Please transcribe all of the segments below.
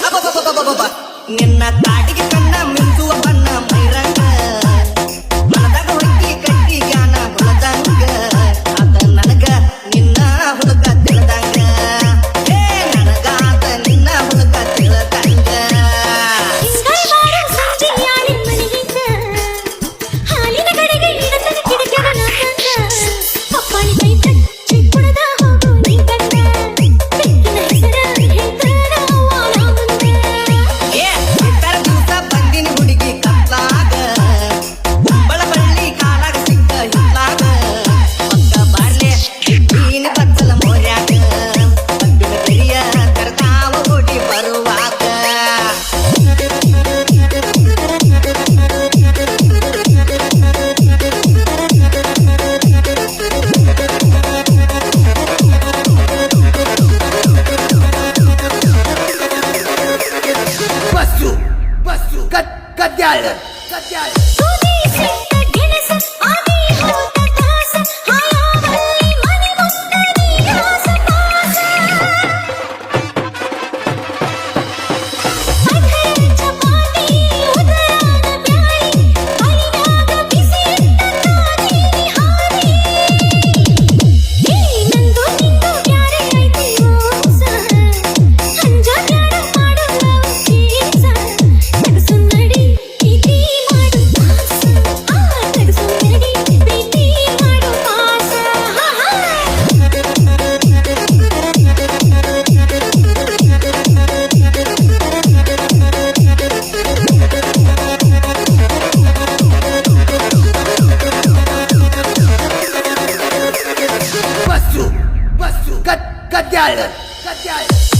ನಿನ್ನ ತಾಟಿಗೆ ಕಣ್ಣ ಮಿಂಚುವ ಬಣ್ಣ ಮೈರಂಗ ಮನದಾಗ ಹೊಕ್ಕಿ ಕಟ್ಟಿ ಜ್ಞಾನ ಹೊಲದಂಗ ಅದ ನನಗ ನಿನ್ನ ಹುಡುಗ ತಿಳಿದಂಗ ನನಗ ಅದ ನಿನ್ನ ಹುಡುಗ ತಿಳಿದಂಗ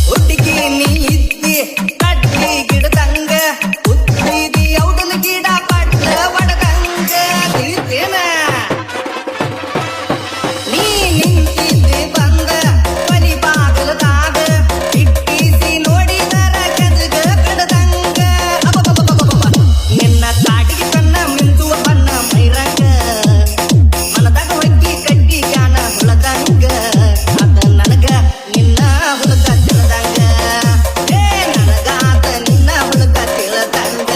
ಹುಡುಗಿ ನೀ ಇದ್ದಿ ಕಟ್ಟಿ ಗಿಡದಂಗ ಉತ್ತಿದಿ ಔಡಲ ಗಿಡ ಪಟ್ಟ ಬಡದಂಗ ತಿಳಿತೇನ ನೀ ನಿಂತಿದ್ದಿ ಬಂದ ಮನಿ ಬಾಗಲದಾಗ ಇಟ್ಟಿಸಿ ನೋಡಿದರ ಕದಗ ಕಡದಂಗ ನಿನ್ನ ತಾಟಿಗೆ ಕಣ್ಣ ಮಿಂಚುವ ಬಣ್ಣ ಮೈರಂಗ ಮನದಾಗ ಹೊಕ್ಕಿ ಕಟ್ಟಿ ಜ್ಞಾನ ಹೊಲದಂಗ ಅದ ನನಗ ನಿನ್ನ ಹುಡುಗ ತಿಳಿದಂಗ ನನಗ ಆತ ನಿನ್ನ ಹುಡುಗ ತಿಳಿದಂಗ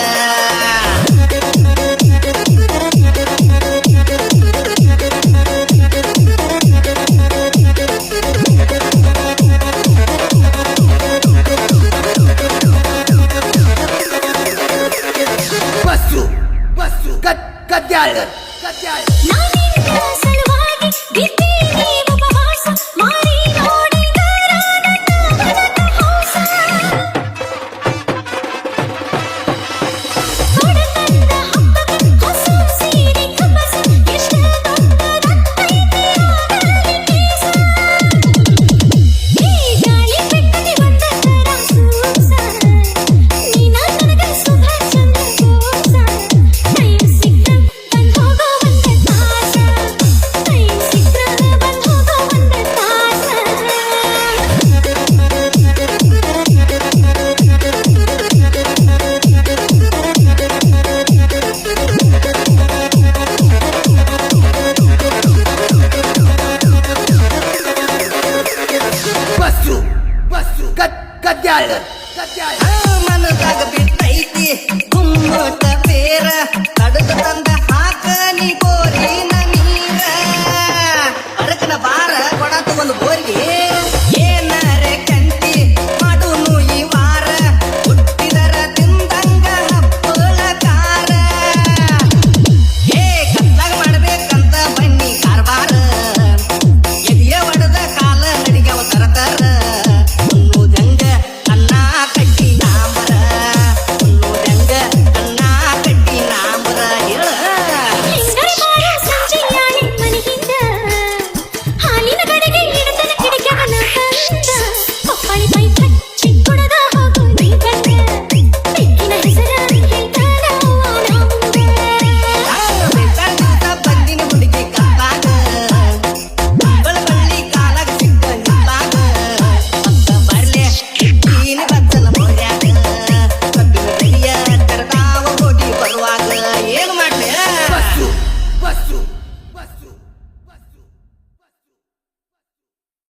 ಮನದಾಗ ಬಿಟ್ಟೈತಿ ಗುಮ್ಮಟ ಬೇರ ತಡದ